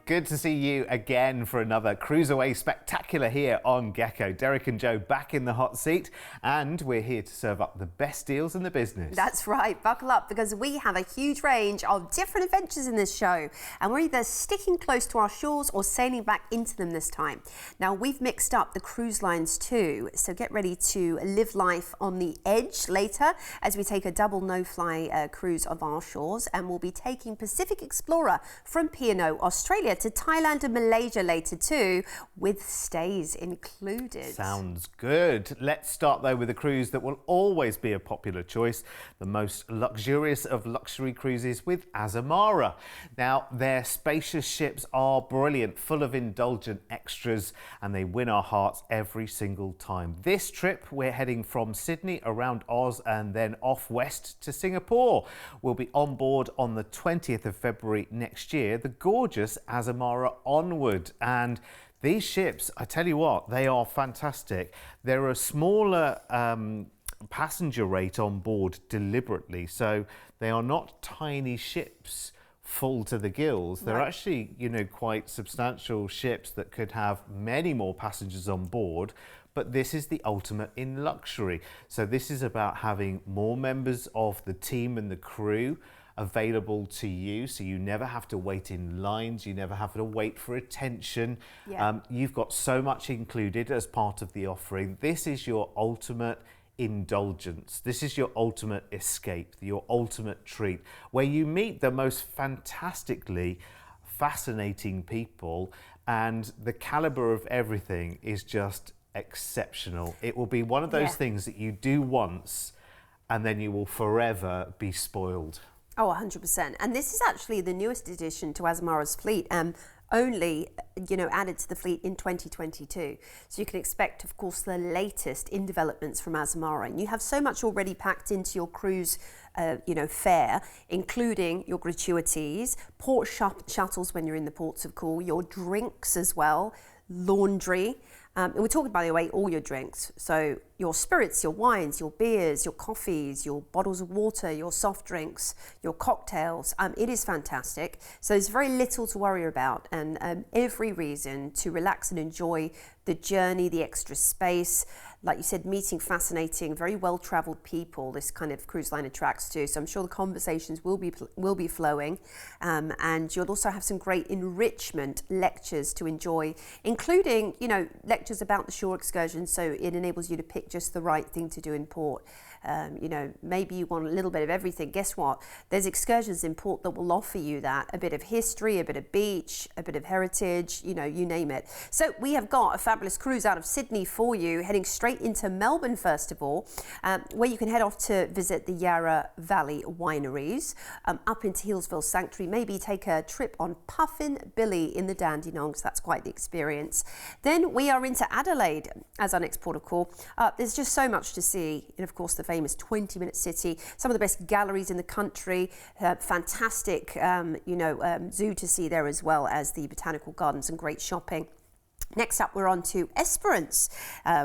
good to see you again for another CruiseAway spectacular here on Gecko. Derek and Joe back in the hot seat, and we're here to serve up the best deals in the business. That's right, buckle up because we have a huge range of different adventures in this show, and we're either sticking close to our shores or sailing back into them this time. Now, we've mixed up the cruise lines too, so get ready to live life on the edge later as we take a double no-fly cruise of our shores, and we'll be taking Pacific Explorer from P&O, Australia to Thailand and Malaysia later too, with stays included. Sounds good. Let's start though with a cruise that will always be a popular choice, the most luxurious of luxury cruises with Azamara. Now, their spacious ships are brilliant, full of indulgent extras, and they win our hearts every single time. This trip, we're heading from Sydney around Oz and then off west to Singapore. We'll be on board on the 20th of February next year, the gorgeous Azamara Onward. And these ships, I tell you what, they are fantastic. They're a smaller passenger rate on board deliberately, so they are not tiny ships full to the gills. They're actually, you know, quite substantial ships that could have many more passengers on board. But this is the ultimate in luxury. So this is about having more members of the team and the crew available to you, so you never have to wait in lines, you never have to wait for attention. You've got so much included as part of the offering. This is your ultimate indulgence. This is your ultimate escape, your ultimate treat, where you meet the most fantastically fascinating people, and the caliber of everything is just exceptional. It will be one of those things that you do once and then you will forever be spoiled. Oh, 100%. And this is actually the newest addition to Azamara's fleet, only, added to the fleet in 2022. So you can expect, of course, the latest in developments from Azamara. And you have so much already packed into your cruise, fare, including your gratuities, port shuttles when you're in the ports of call, your drinks as well, laundry. And we're talking, by the way, all your drinks. So your spirits, your wines, your beers, your coffees, your bottles of water, your soft drinks, your cocktails. It is fantastic. So there's very little to worry about, and every reason to relax and enjoy the journey, the extra space. Like you said, meeting fascinating, very well-traveled people. This kind of cruise line attracts to. So I'm sure the conversations will be flowing, and you'll also have some great enrichment lectures to enjoy, including lectures about the shore excursion. So it enables you to pick just the right thing to do in port. Maybe you want a little bit of everything. Guess what? There's excursions in port that will offer you that. A bit of history, a bit of beach, a bit of heritage, you name it. So we have got a fabulous cruise out of Sydney for you, heading straight into Melbourne first of all, where you can head off to visit the Yarra Valley wineries, up into Healesville Sanctuary, maybe take a trip on Puffin Billy in the Dandenongs. That's quite the experience. Then we are into Adelaide as our next port of call. There's just so much to see, and of course the famous 20-minute city, some of the best galleries in the country, fantastic zoo to see there, as well as the botanical gardens and great shopping. Next up, we're on to Esperance,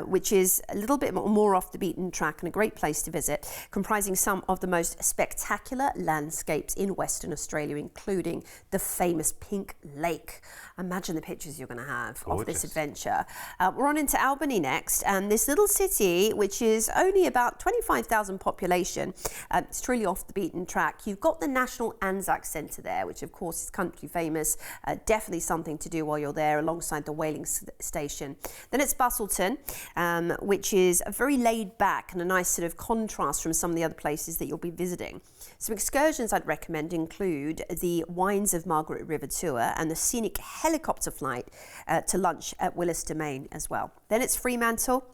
which is a little bit more off the beaten track and a great place to visit, comprising some of the most spectacular landscapes in Western Australia, including the famous Pink Lake. Imagine the pictures you're going to have of this adventure. We're on into Albany next, and this little city, which is only about 25,000 population, it's truly off the beaten track. You've got the National Anzac Centre there, which of course is country famous, definitely something to do while you're there, alongside the whaling station. Then it's Bustleton, which is a very laid back and a nice sort of contrast from some of the other places that you'll be visiting. Some excursions I'd recommend include the Wines of Margaret River tour and the scenic helicopter flight to lunch at Willis Domain as well. Then it's Fremantle.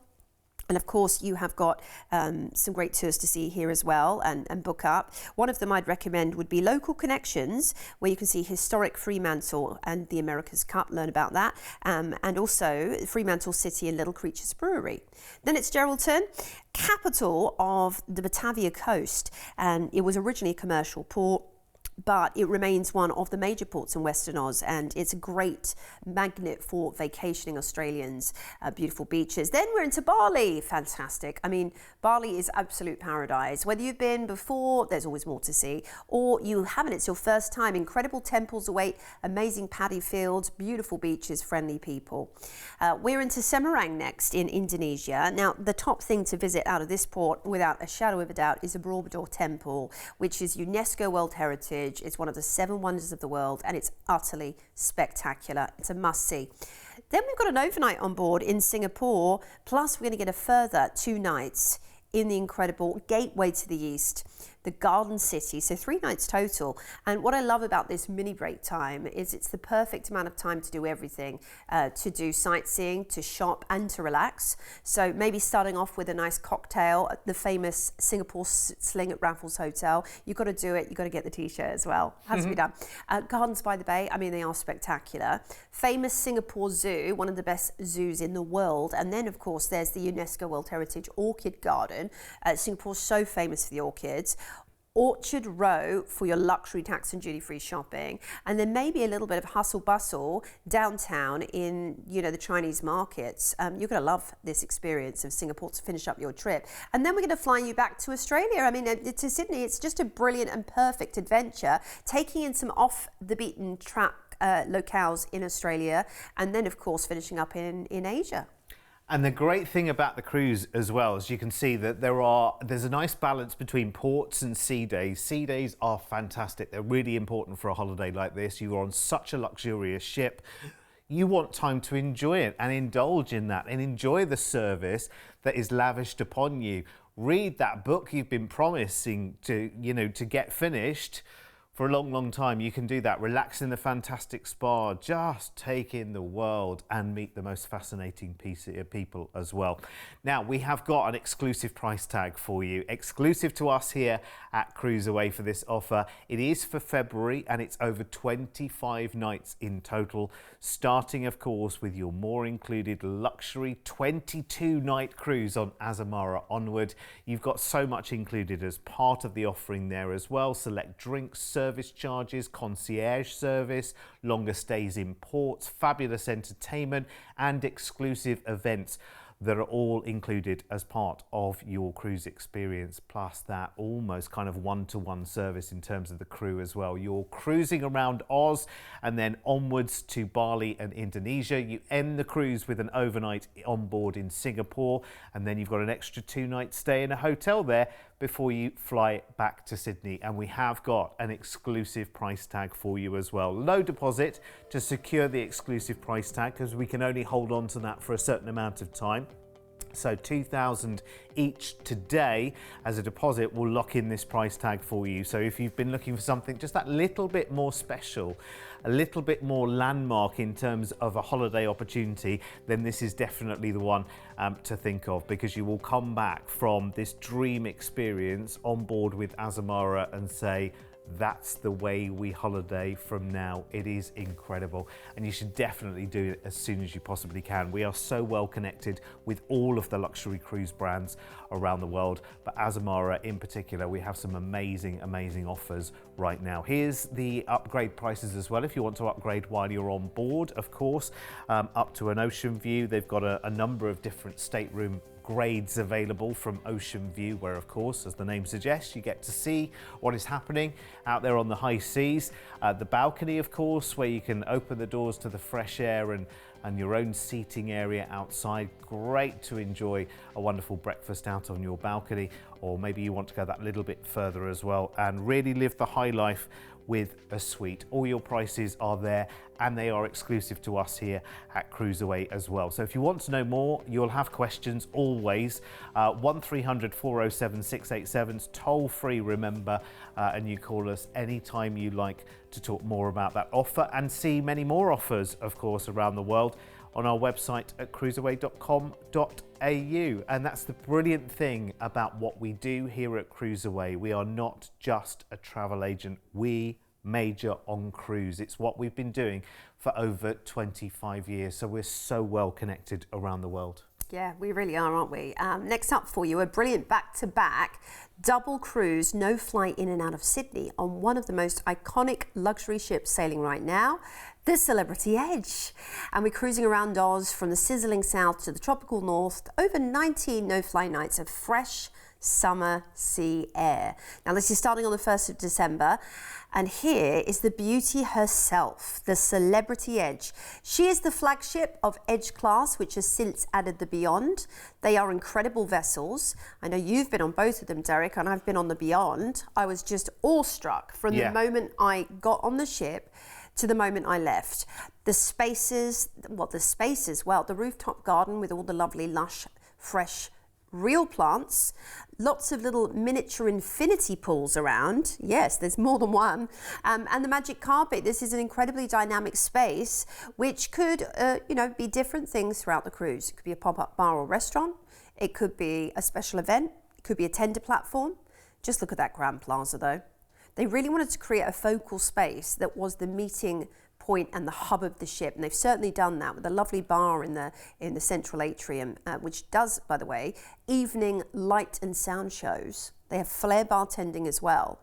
And of course, you have got some great tours to see here as well and book up. One of them I'd recommend would be Local Connections, where you can see historic Fremantle and the America's Cup, learn about that, and also Fremantle City and Little Creatures Brewery. Then it's Geraldton, capital of the Batavia coast, and it was originally a commercial port. but it remains one of the major ports in Western Oz, and it's a great magnet for vacationing Australians. Beautiful beaches. Then we're into Bali. Fantastic. I mean, Bali is absolute paradise. Whether you've been before, there's always more to see, or you haven't, it's your first time. Incredible temples await, amazing paddy fields, beautiful beaches, friendly people. We're into Semarang next in Indonesia. Now, the top thing to visit out of this port, without a shadow of a doubt, is the Borobudur Temple, which is UNESCO World Heritage. It's one of the 7 wonders of the world, and it's utterly spectacular. It's a must-see. Then we've got an overnight on board in Singapore, plus we're going to get a further 2 nights in the incredible Gateway to the East, the Garden City, so 3 nights total. And what I love about this mini break time is it's the perfect amount of time to do everything, to do sightseeing, to shop and to relax. So maybe starting off with a nice cocktail at the famous Singapore Sling at Raffles Hotel. You've got to do it, you've got to get the t-shirt as well, has to be done. Gardens by the Bay, I mean, they are spectacular. Famous Singapore Zoo, one of the best zoos in the world. And then of course there's the UNESCO World Heritage Orchid Garden. Singapore's so famous for the orchids. Orchard Row for your luxury tax and duty-free shopping, and then maybe a little bit of hustle bustle downtown in, you know, the Chinese markets. You're going to love this experience of Singapore to finish up your trip. And then we're going to fly you back to Australia. I mean, to Sydney. It's just a brilliant and perfect adventure, taking in some off the beaten track locales in Australia, and then of course finishing up in Asia. And the great thing about the cruise as well is you can see that there's a nice balance between ports and sea days. Sea days are fantastic. They're really important for a holiday like this. You are on such a luxurious ship. You want time to enjoy it and indulge in that and enjoy the service that is lavished upon you. Read that book you've been promising to get finished for a long, long time. You can do that. Relax in the fantastic spa, just take in the world and meet the most fascinating people as well. Now, we have got an exclusive price tag for you, exclusive to us here at CruiseAway for this offer. It is for February and it's over 25 nights in total, starting of course with your more included luxury 22-night cruise on Azamara onward. You've got so much included as part of the offering there as well. Select drinks, service charges, concierge service, longer stays in ports, fabulous entertainment and exclusive events that are all included as part of your cruise experience, plus that almost kind of one-to-one service in terms of the crew as well. You're cruising around Oz and then onwards to Bali and Indonesia. You end the cruise with an overnight on board in Singapore, and then you've got an extra 2-night stay in a hotel there before you fly back to Sydney. And we have got an exclusive price tag for you as well. Low deposit to secure the exclusive price tag, because we can only hold on to that for a certain amount of time. So $2,000 each today as a deposit will lock in this price tag for you. So if you've been looking for something just that little bit more special, a little bit more landmark in terms of a holiday opportunity, then this is definitely the one to think of, because you will come back from this dream experience on board with Azamara and say, that's the way we holiday from now. It is incredible, and you should definitely do it as soon as you possibly can. We are so well connected with all of the luxury cruise brands around the world, but Azamara in particular, we have some amazing offers right now. Here's the upgrade prices as well if you want to upgrade while you're on board, of course, up to an ocean view. They've got a number of different stateroom grades available from Ocean View, where of course, as the name suggests, you get to see what is happening out there on the high seas. The balcony, of course, where you can open the doors to the fresh air and your own seating area outside. Great to enjoy a wonderful breakfast out on your balcony, or maybe you want to go that little bit further as well and really live the high life with a suite. All your prices are there and they are exclusive to us here at CruiseAway as well. So if you want to know more, you'll have questions always. 1300 407 687, toll free, remember, and you call us anytime you like to talk more about that offer and see many more offers, of course, around the world on our website at cruiseaway.com.au. And that's the brilliant thing about what we do here at CruiseAway. We are not just a travel agent. We major on cruise. It's what we've been doing for over 25 years. So we're so well connected around the world. Yeah, we really are, aren't we? Next up for you, a brilliant back-to-back double cruise, no flight in and out of Sydney on one of the most iconic luxury ships sailing right now, the Celebrity Edge. And we're cruising around Oz from the sizzling south to the tropical north, over 19 no-fly nights of fresh summer sea air. Now this is starting on the 1st of December, and here is the beauty herself, the Celebrity Edge. She is the flagship of Edge class, which has since added the Beyond. They are incredible vessels. I know you've been on both of them, Derek, and I've been on the Beyond. I was just awestruck from the moment I got on the ship to the moment I left. The spaces, the rooftop garden with all the lovely, lush, fresh, real plants, lots of little miniature infinity pools around. Yes, there's more than one. And the magic carpet. This is an incredibly dynamic space, which could, be different things throughout the cruise. It could be a pop-up bar or restaurant. It could be a special event. It could be a tender platform. Just look at that Grand Plaza, though. They really wanted to create a focal space that was the meeting point and the hub of the ship, and they've certainly done that with a lovely bar in the central atrium, which does, by the way, evening light and sound shows. They have flair bartending as well.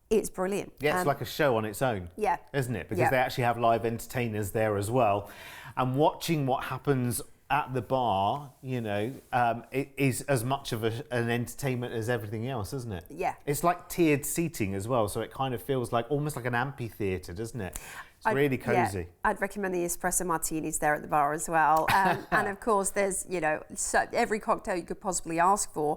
It's brilliant. Yeah, it's like a show on its own, isn't it? Because they actually have live entertainers there as well, and watching what happens at the bar, it is as much of an entertainment as everything else, isn't it? Yeah. It's like tiered seating as well, so it kind of feels like almost like an amphitheatre, doesn't it? It's really cosy. Yeah, I'd recommend the espresso martinis there at the bar as well. And of course, there's, every cocktail you could possibly ask for.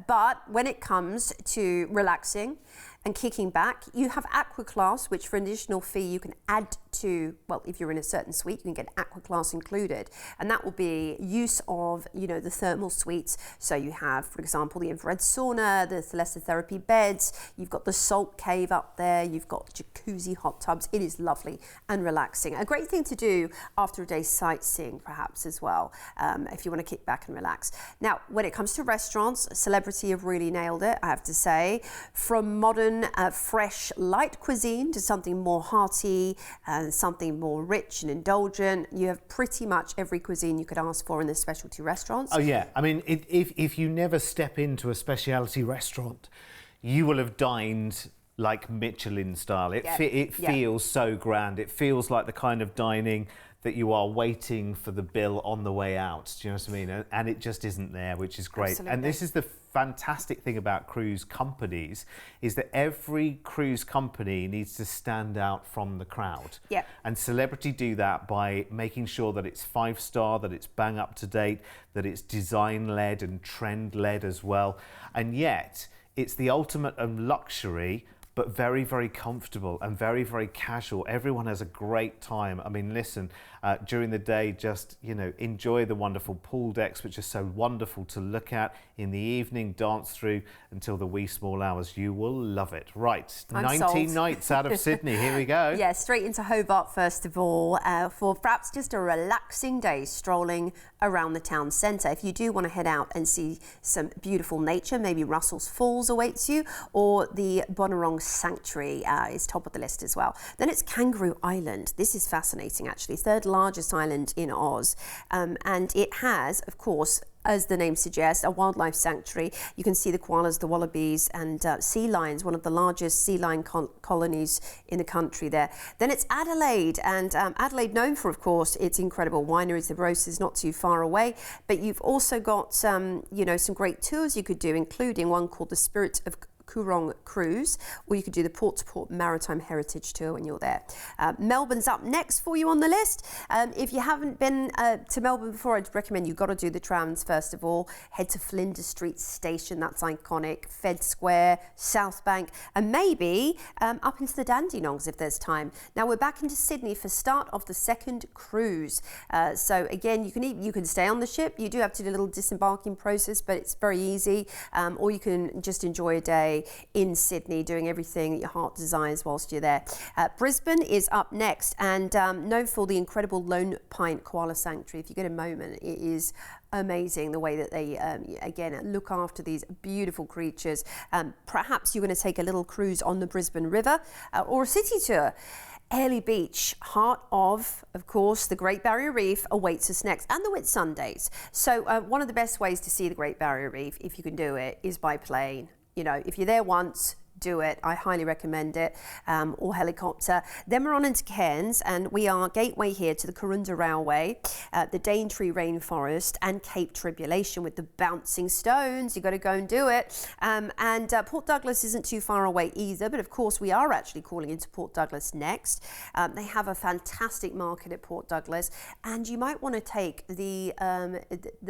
But when it comes to relaxing and kicking back, you have Aqua Class, which for an additional fee you can add to, well, if you're in a certain suite, you can get Aqua Class included. And that will be use of, the thermal suites. So you have, for example, the infrared sauna, the thalassotherapy beds, you've got the salt cave up there, you've got jacuzzi hot tubs. It is lovely and relaxing. A great thing to do after a day's sightseeing, perhaps, as well, if you want to kick back and relax. Now, when it comes to restaurants, Celebrity have really nailed it, I have to say. From modern, fresh, light cuisine to something more hearty and something more rich and indulgent, you have pretty much every cuisine you could ask for in the specialty restaurants. Oh, yeah. I mean, if you never step into a specialty restaurant, you will have dined like Michelin style. It feels so grand. It feels like the kind of dining that you are waiting for the bill on the way out. Do you know what I mean? And it just isn't there, which is great. Absolutely. And this is the fantastic thing about cruise companies, is that every cruise company needs to stand out from the crowd. Yeah. And Celebrity do that by making sure that it's 5-star, that it's bang up to date, that it's design-led and trend-led as well. And yet, it's the ultimate of luxury, but very, very comfortable and very, very casual. Everyone has a great time. I mean, listen, during the day, just, enjoy the wonderful pool decks, which are so wonderful to look at. In the evening, dance through until the wee small hours. You will love it. Right, I'm 19 sold. nights out of Sydney. Here we go. Yeah, straight into Hobart, first of all, for perhaps just a relaxing day strolling around the town centre. If you do want to head out and see some beautiful nature, maybe Russell's Falls awaits you, or the Bonorong Sanctuary is top of the list as well. Then it's Kangaroo Island. This is fascinating, actually. Third largest island in Oz. And it has, of course, as the name suggests, a wildlife sanctuary. You can see the koalas, the wallabies, and sea lions, one of the largest sea lion colonies in the country there. Then it's Adelaide, and Adelaide known for, of course, its incredible wineries. The Rose is not too far away, but you've also got, some great tours you could do, including one called the Spirit of Coorong Cruise, or you could do the Port to Port Maritime Heritage Tour when you're there. Melbourne's up next for you on the list. If you haven't been to Melbourne before, I'd recommend you've got to do the trams first of all. Head to Flinders Street Station, that's iconic, Fed Square, South Bank, and maybe up into the Dandenongs if there's time. Now we're back into Sydney for start of the second cruise. So again, you can stay on the ship. You do have to do a little disembarking process, but it's very easy. Or you can just enjoy a day in Sydney, doing everything that your heart desires whilst you're there. Brisbane is up next, and known for the incredible Lone Pine Koala Sanctuary. If you get a moment, it is amazing the way that they, again, look after these beautiful creatures. Perhaps you're going to take a little cruise on the Brisbane River or a city tour. Airlie Beach, heart of course, the Great Barrier Reef awaits us next, and the Whitsundays. So one of the best ways to see the Great Barrier Reef, if you can do it, is by plane. You know, if you're there once, do it. I highly recommend it, or helicopter. Then we're on into Cairns, and we are gateway here to the Corunda Railway, the Daintree Rainforest, and Cape Tribulation with the bouncing stones. You got to go and do it. And Port Douglas isn't too far away either, but of course we are actually calling into Port Douglas next. They have a fantastic market at Port Douglas, and you might want to take the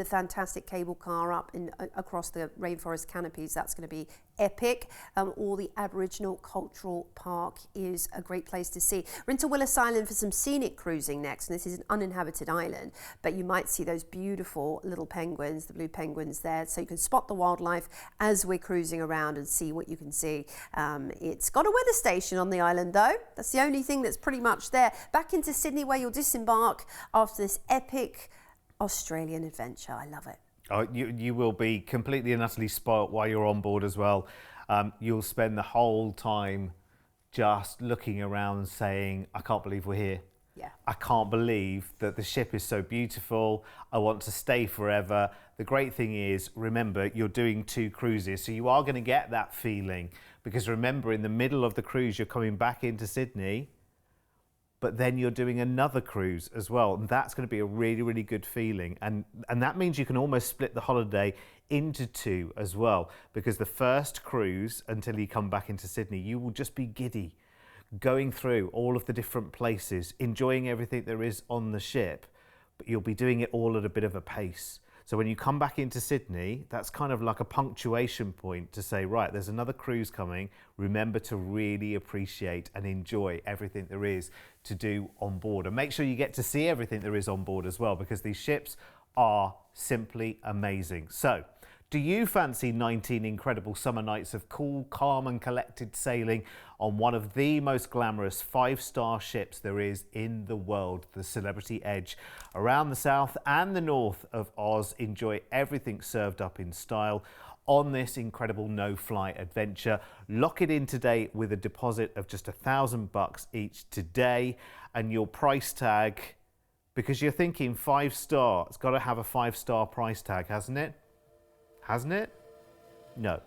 fantastic cable car up across the rainforest canopies. That's going to be epic. Or the Aboriginal Cultural Park is a great place to see. We're into Willis Island for some scenic cruising next, and this is an uninhabited island, but you might see those beautiful little penguins, the blue penguins there, so you can spot the wildlife as we're cruising around and see what you can see. It's got a weather station on the island though. That's the only thing that's pretty much there. Back into Sydney, where you'll disembark after this epic Australian adventure. I love it. Oh, you will be completely and utterly spoilt while you're on board as well. You'll spend the whole time just looking around saying, I can't believe we're here. Yeah. I can't believe that the ship is so beautiful. I want to stay forever. The great thing is, remember, you're doing 2 cruises, so you are going to get that feeling. Because remember, in the middle of the cruise, you're coming back into Sydney, but then you're doing another cruise as well. And that's going to be a really, really good feeling. And that means you can almost split the holiday into 2 as well, because the first cruise, until you come back into Sydney, you will just be giddy, going through all of the different places, enjoying everything there is on the ship, but you'll be doing it all at a bit of a pace. So when you come back into Sydney, that's kind of like a punctuation point to say, right, there's another cruise coming. Remember to really appreciate and enjoy everything there is to do on board. And make sure you get to see everything there is on board as well, because these ships are simply amazing. So, do you fancy 19 incredible summer nights of cool, calm and collected sailing on one of the most glamorous 5-star ships there is in the world, the Celebrity Edge? Around the south and the north of Oz, enjoy everything served up in style on this incredible no-fly adventure. Lock it in today with a deposit of just $1,000 each today, and your price tag, because you're thinking 5-star, it's got to have a 5-star price tag, hasn't it? Hasn't it? No,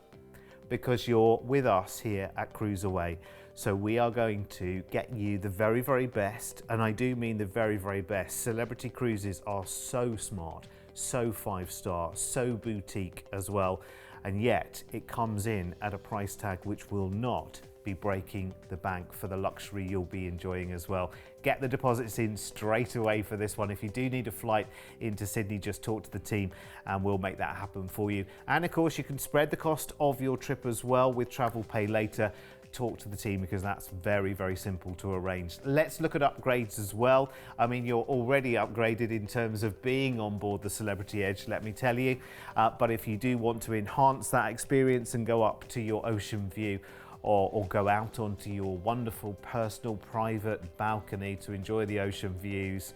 because you're with us here at CruiseAway. So we are going to get you the very, very best, and I do mean the very, very best. Celebrity Cruises are so smart, so 5-star, so boutique as well, and yet it comes in at a price tag which will not be breaking the bank for the luxury you'll be enjoying as well. Get the deposits in straight away for this one. If you do need a flight into Sydney, just talk to the team and we'll make that happen for you. And of course, you can spread the cost of your trip as well with Travel Pay Later. Talk to the team, because that's very, very simple to arrange. Let's look at upgrades as well. I mean, you're already upgraded in terms of being on board the Celebrity Edge, let me tell you. But if you do want to enhance that experience and go up to your ocean view, or go out onto your wonderful personal private balcony to enjoy the ocean views,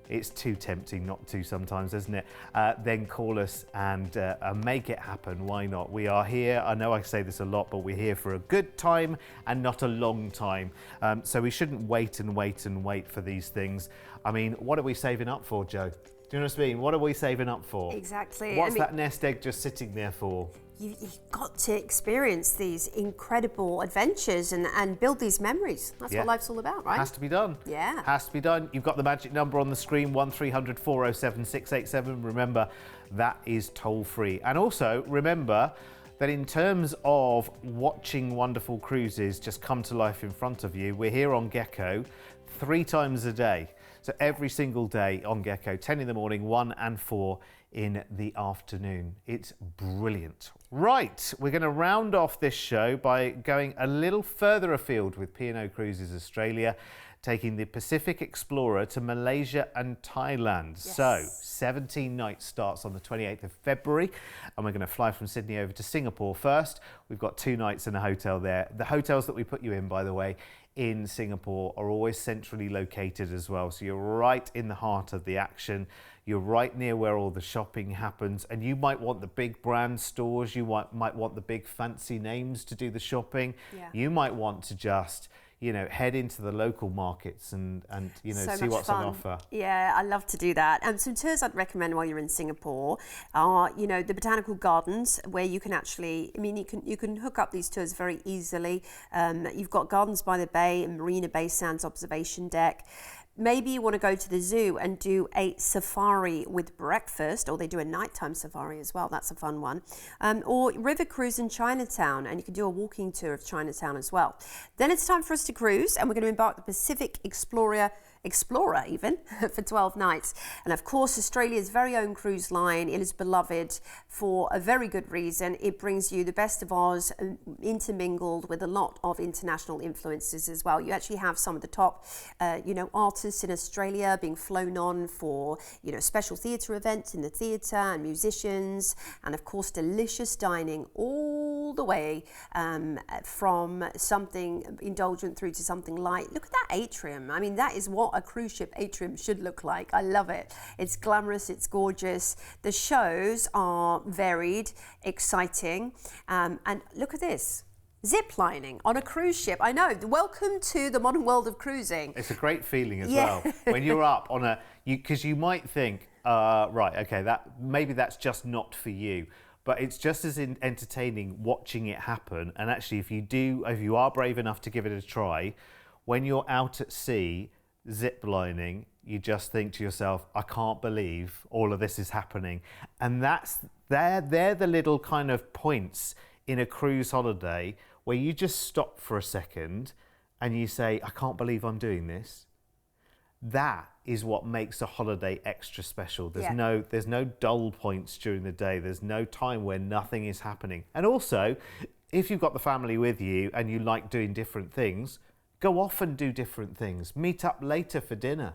it's too tempting not to sometimes, isn't it? Then call us and make it happen. Why not? We are here. I know I say this a lot, but we're here for a good time and not a long time. So we shouldn't wait and wait and wait for these things. I mean, what are we saving up for, Joe? Do you know what I mean? What are we saving up for? Exactly. What's that nest egg just sitting there for? You've got to experience these incredible adventures and build these memories. That's what life's all about, right? Has to be done. Yeah. Has to be done. You've got the magic number on the screen, 1300 407 687. Remember, that is toll free. And also, remember that in terms of watching wonderful cruises just come to life in front of you, we're here on Gecko 3 times a day. So every single day on Gecko, 10 in the morning, 1 and 4 in the afternoon. It's brilliant. Right, we're going to round off this show by going a little further afield with P&O Cruises Australia, taking the Pacific Explorer to Malaysia and Thailand. Yes. So 17 nights starts on the 28th of February, and we're going to fly from Sydney over to Singapore first. We've got 2 nights in a hotel there. The hotels that we put you in, by the way, in Singapore are always centrally located as well. So you're right in the heart of the action. You're right near where all the shopping happens, and you might want the big brand stores. You might want the big fancy names to do the shopping. Yeah. You might want to just, you know, head into the local markets and you know, So see much what's fun. on offer. Yeah, I love to do that. And some tours I'd recommend while you're in Singapore are, you know, the botanical gardens, where you can actually, I mean, you can hook up these tours very easily. You've got Gardens by the Bay and Marina Bay Sands observation deck. Maybe you want to go to the zoo and do a safari with breakfast, or they do a nighttime safari as well. That's a fun one. Or river cruise in Chinatown, and you can do a walking tour of Chinatown as well. Then it's time for us to cruise, and we're going to embark the Pacific Explorer even for 12 nights. And of course, Australia's very own cruise line. It is beloved for a very good reason. It brings you the best of Oz intermingled with a lot of international influences as well. You actually have some of the top, you know, artists in Australia being flown on for, you know, special theatre events in the theatre, and musicians, and of course, delicious dining all the way from something indulgent through to something light. Look at that atrium. I mean, that is what a cruise ship atrium should look like. I love it. It's glamorous, it's gorgeous. The shows are varied, exciting, and look at this. Zip lining on a cruise ship. I know. Welcome to the modern world of cruising. It's a great feeling as well when you're up on because you might think, right, okay, maybe that's just not for you. But it's just as entertaining watching it happen. And actually, if you are brave enough to give it a try, when you're out at sea, zip lining, you just think to yourself, I can't believe all of this is happening. And they're the little kind of points in a cruise holiday where you just stop for a second and you say, I can't believe I'm doing this. That is what makes a holiday extra special. There's no dull points during the day. There's no time where nothing is happening. And also, if you've got the family with you and you like doing different things, go off and do different things. Meet up later for dinner.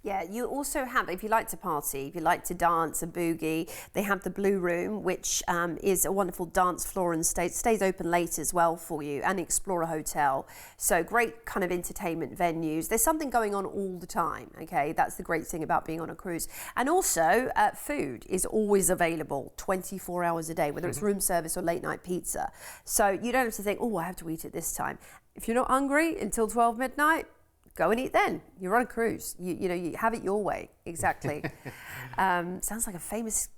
Yeah, you also have, if you like to party, if you like to dance and boogie, they have the Blue Room, which is a wonderful dance floor and stays open late as well for you, and Explorer Hotel. So great kind of entertainment venues. There's something going on all the time, okay? That's the great thing about being on a cruise. And also, food is always available 24 hours a day, whether it's room service or late night pizza. So you don't have to think, oh, I have to eat at this time. If you're not hungry until 12 midnight, go and eat then. You're on a cruise. You know, you have it your way. Exactly. Sounds like a famous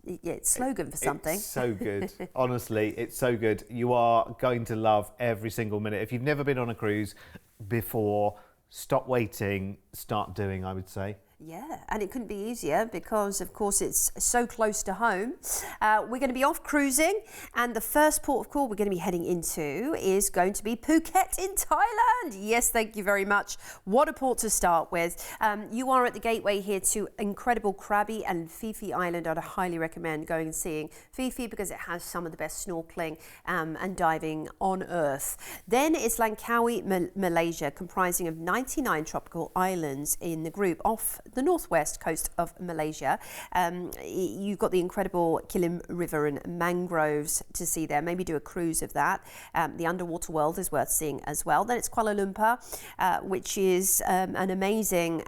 slogan for something. It's so good. Honestly, it's so good. You are going to love every single minute. If you've never been on a cruise before, stop waiting, start doing, I would say. Yeah, and it couldn't be easier because, of course, it's so close to home. We're going to be off cruising, and the first port of call we're going to be heading into is going to be Phuket in Thailand. Yes, thank you very much. What a port to start with. You are at the gateway here to incredible Krabi and Phi Phi Island. I'd highly recommend going and seeing Phi Phi because it has some of the best snorkeling and diving on Earth. Then it's Langkawi, Malaysia, comprising of 99 tropical islands in the group off the northwest coast of Malaysia. You've got the incredible Kilim River and mangroves to see there. Maybe do a cruise of that. The underwater world is worth seeing as well. Then it's Kuala Lumpur, which is an amazing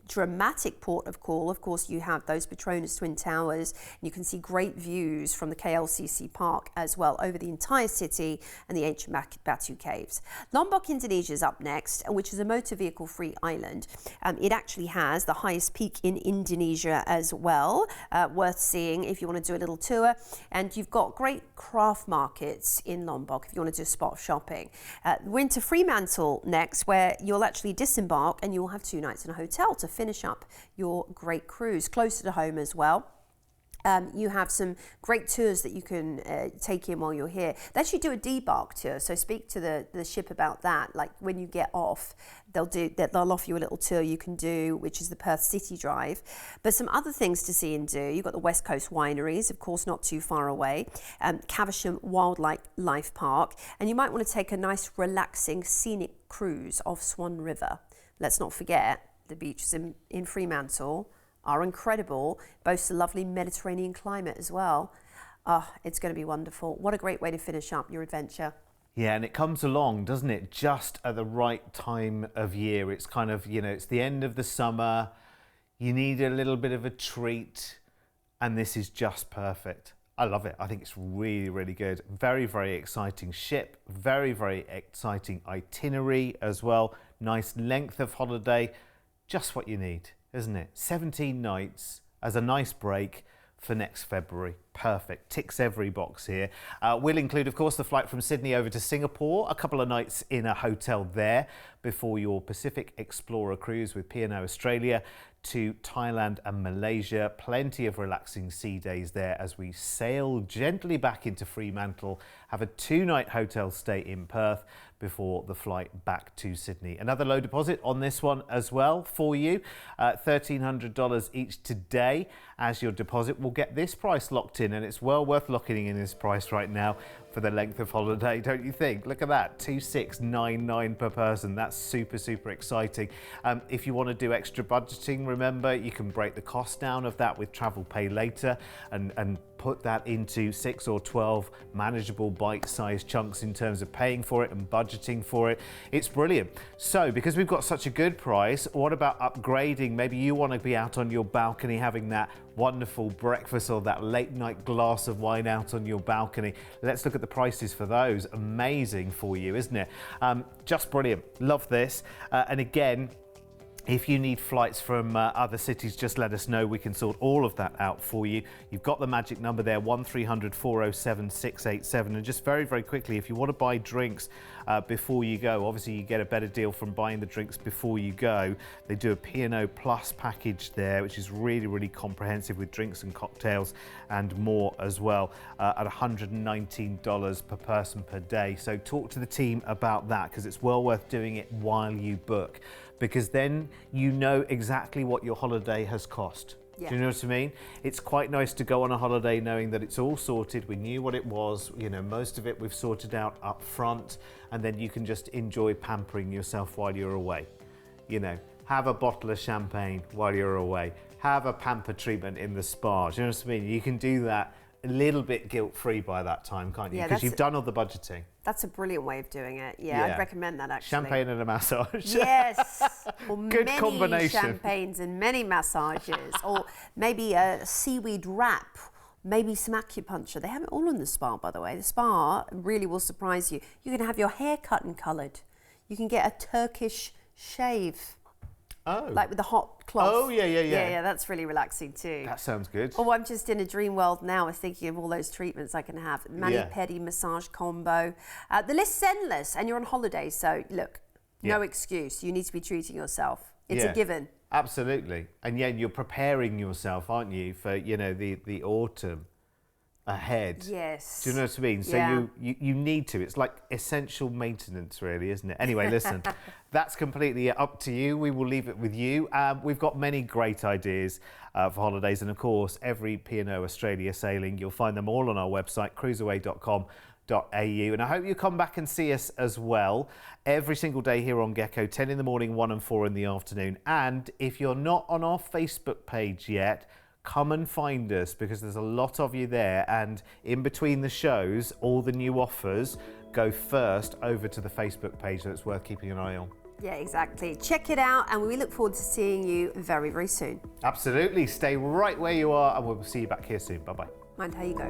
dramatic port of call. Of course, you have those Petronas Twin Towers. You can see great views from the KLCC Park as well over the entire city and the ancient Batu Caves. Lombok, Indonesia is up next, which is a motor vehicle free island. It actually has the highest peak in Indonesia as well, worth seeing if you want to do a little tour. And you've got great craft markets in Lombok if you want to do spot shopping. We're into Fremantle next, where you'll actually disembark and you'll have 2 nights in a hotel to finish up your great cruise, closer to home as well. You have some great tours that you can take in while you're here. They actually do a debark tour, so speak to the ship about that. Like when you get off, they'll offer you a little tour you can do, which is the Perth City Drive. But some other things to see and do. You've got the West Coast Wineries, of course, not too far away. Caversham Wildlife Park, and you might want to take a nice, relaxing, scenic cruise off Swan River. Let's not forget the beaches in Fremantle are incredible, boasts a lovely Mediterranean climate as well. It's going to be wonderful. What a great way to finish up your adventure. Yeah, and it comes along, doesn't it, just at the right time of year. It's kind of, it's the end of the summer. You need a little bit of a treat, and this is just perfect. I love it. I think it's really, really good. Very, very exciting ship. Very, very exciting itinerary as well. Nice length of holiday. Just what you need, isn't it? 17 nights as a nice break for next February. Perfect. Ticks every box here. We'll include, of course, the flight from Sydney over to Singapore, a couple of nights in a hotel there before your Pacific Explorer cruise with P&O Australia to Thailand and Malaysia. Plenty of relaxing sea days there as we sail gently back into Fremantle, have a 2-night hotel stay in Perth before the flight back to Sydney. Another low deposit on this one as well for you, $1,300 each today as your deposit. Will get this price locked in, and it's well worth locking in this price right now for the length of holiday, don't you think? Look at that, $2,699 per person. That's super, super exciting. If you want to do extra budgeting, remember, you can break the cost down of that with Travel Pay Later and put that into 6 or 12 manageable bite-sized chunks in terms of paying for it and budgeting for it. It's brilliant. So because we've got such a good price, what about upgrading? Maybe you want to be out on your balcony having that wonderful breakfast or that late night glass of wine out on your balcony. Let's look at the prices for those. Amazing for you, isn't it? Just brilliant. Love this. And again, if you need flights from other cities, just let us know. We can sort all of that out for you. You've got the magic number there, 1300 407 687. And just very, very quickly, if you want to buy drinks before you go, obviously you get a better deal from buying the drinks before you go. They do a P&O Plus package there, which is really, really comprehensive with drinks and cocktails and more as well, at $119 per person per day. So talk to the team about that, because it's well worth doing it while you book, because then you know exactly what your holiday has cost. Yeah. Do you know what I mean? It's quite nice to go on a holiday knowing that it's all sorted. We knew what it was. You know, most of it we've sorted out up front, and then you can just enjoy pampering yourself while you're away. You know, have a bottle of champagne while you're away. Have a pamper treatment in the spa. Do you know what I mean? You can do that a little bit guilt-free by that time, can't you? Yeah, because you've done all the budgeting. That's a brilliant way of doing it. Yeah, I'd recommend that actually. Champagne and a massage. Yes. Or Good many combination. Champagnes and many massages. Or maybe a seaweed wrap. Maybe some acupuncture. They have it all in the spa, by the way. The spa really will surprise you. You can have your hair cut and coloured. You can get a Turkish shave. Oh. Like with the hot cloth. Oh, yeah. Yeah, that's really relaxing too. That sounds good. Oh, I'm just in a dream world now. I'm thinking of all those treatments I can have. Mani-pedi, massage combo. The list's endless, and you're on holiday, so look, no excuse. You need to be treating yourself. It's a given. Absolutely. And yeah, you're preparing yourself, aren't you, for, you know, the autumn ahead. Yes. Do you know what I mean? So you need to. It's like essential maintenance, really, isn't it? Anyway, listen, that's completely up to you. We will leave it with you. We've got many great ideas for holidays, and of course, every P&O Australia sailing, you'll find them all on our website, cruiseaway.com.au. And I hope you come back and see us as well every single day here on Gecko, 10 in the morning, 1 and 4 in the afternoon. And if you're not on our Facebook page yet, come and find us, because there's a lot of you there, and in between the shows, all the new offers go first over to the Facebook page, so it's worth keeping an eye on. Yeah, exactly. Check it out, and we look forward to seeing you very, very soon. Absolutely. Stay right where you are, and we'll see you back here soon. Bye-bye. Mind how you go.